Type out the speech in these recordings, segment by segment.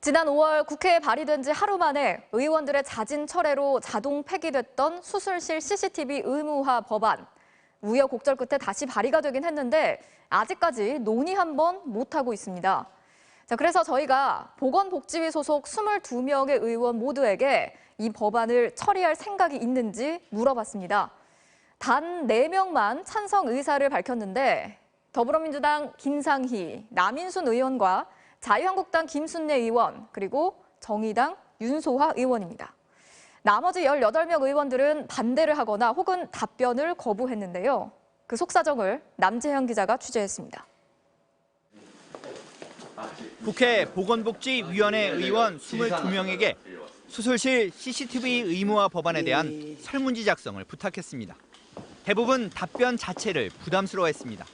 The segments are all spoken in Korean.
지난 5월 국회에 발의된 지 하루 만에 의원들의 자진 철회로 자동 폐기됐던 수술실 CCTV 의무화 법안. 우여곡절 끝에 다시 발의가 되긴 했는데 아직까지 논의 한 번 못하고 있습니다. 그래서 저희가 보건복지위 소속 22명의 의원 모두에게 이 법안을 처리할 생각이 있는지 물어봤습니다. 단 4명만 찬성 의사를 밝혔는데 더불어민주당 김상희, 남인순 의원과 자유한국당 김순례 의원, 그리고 정의당 윤소화 의원입니다. 나머지 18명 의원들은 반대를 하거나 혹은 답변을 거부했는데요. 그 속사정을 남재현 기자가 취재했습니다. 국회 보건복지위원회 의원 22명에게 수술실 CCTV 의무화 법안에 대한 설문지 작성을 부탁했습니다. 대부분 답변 자체를 부담스러워했습니다.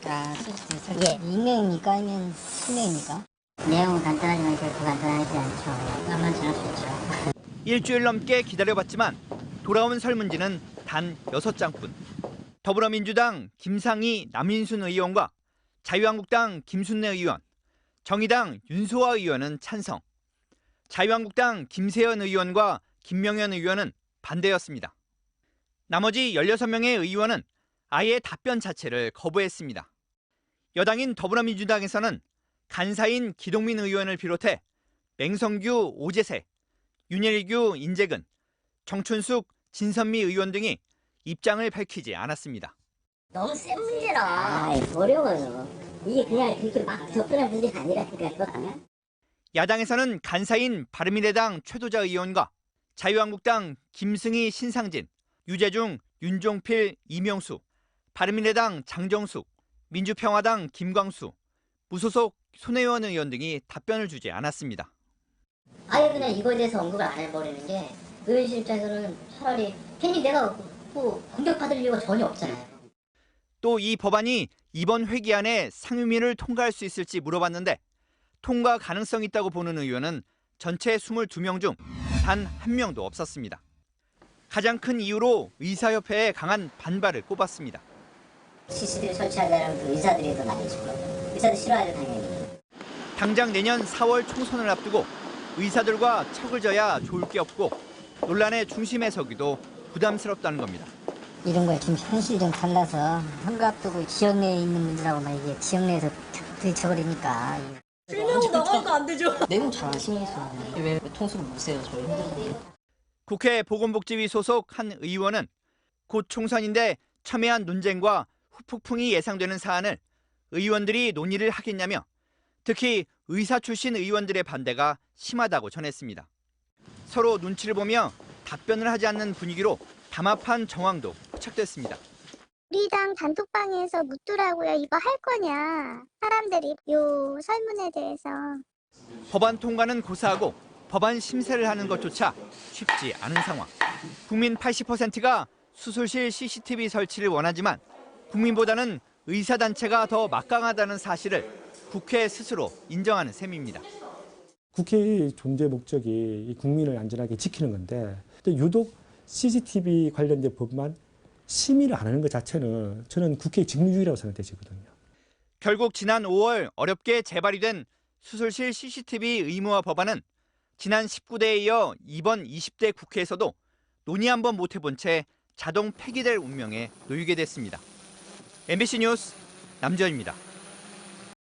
예. 익명입니까? 아니면 실명입니까? 내용은 간단하지만 결코 간단하지 않죠. 만만치 않을 수 있죠. 일주일 넘게 기다려봤지만 돌아온 설문지는 단 6장뿐. 더불어민주당 김상희, 남인순 의원과 자유한국당 김순례 의원, 정의당 윤소화 의원은 찬성. 자유한국당 김세연 의원과 김명현 의원은 반대였습니다. 나머지 16명의 의원은 아예 답변 자체를 거부했습니다. 여당인 더불어민주당에서는 간사인 기동민 의원을 비롯해 맹성규, 오재세, 윤일규, 인재근, 정춘숙, 진선미 의원 등이 입장을 밝히지 않았습니다. 너무 센 문제라. 어려워요. 이게 그냥 그렇게 막 접근할 문제가 아니라니까 그렇다면. 야당에서는 간사인 바른미래당 최도자 의원과 자유한국당 김승희, 신상진, 유재중, 윤종필, 이명수, 바른미래당 장정숙, 민주평화당 김광수, 무소속 손혜원 의원 등이 답변을 주지 않았습니다. 아예 그냥 이거에 대해서 언급을 안 해버리는 게 의원실 입장에서는 차라리 괜히 내가 뭐 공격받을 이유가 전혀 없잖아요. 또 이 법안이 이번 회기 안에 상임위를 통과할 수 있을지 물어봤는데 통과 가능성이 있다고 보는 의원은 전체 22명 중 단 1명도 없었습니다. 가장 큰 이유로 의사협회에 강한 반발을 꼽았습니다. CCTV 설치하자는 그 의사들이 더 많이 지금 의사들 싫어하죠 당연히. 당장 내년 4월 총선을 앞두고 의사들과 척을 져야 좋을 게 없고 논란의 중심에 서기도 부담스럽다는 겁니다. 이런 거에 좀 현실이 좀 달라서 한가 앞두고 지역 내에 있는 문제라고만 이게 지역 내에서 부딪혀버리니까. 실명으로 나가도 안 되죠. 내용 잘 안 신경 써요. 왜 통수를 못 세요 저희? 국회 보건복지위 소속 한 의원은 곧 총선인데 첨예한 논쟁과 후폭풍이 예상되는 사안을 의원들이 논의를 하겠냐며 특히 의사 출신 의원들의 반대가 심하다고 전했습니다. 서로 눈치를 보며 답변을 하지 않는 분위기로 담합한 정황도 포착됐습니다. 우리 당 단톡방에서 묻더라고요. 이거 할 거냐. 사람들이 요 설문에 대해서. 법안 통과는 고사하고 법안 심사를 하는 것조차 쉽지 않은 상황. 국민 80%가 수술실 CCTV 설치를 원하지만 국민보다는 의사단체가 더 막강하다는 사실을 국회 스스로 인정하는 셈입니다. 국회의 존재 목적이 국민을 안전하게 지키는 건데 유독 CCTV 관련된 법만 심의를 안 하는 것 자체는 저는 국회의 직무유기라고 생각되거든요. 결국 지난 5월 어렵게 재발의된 수술실 CCTV 의무화 법안은 지난 19대에 이어 이번 20대 국회에서도 논의 한번 못 해본 채 자동 폐기될 운명에 놓이게 됐습니다. MBC 뉴스 남재현입니다.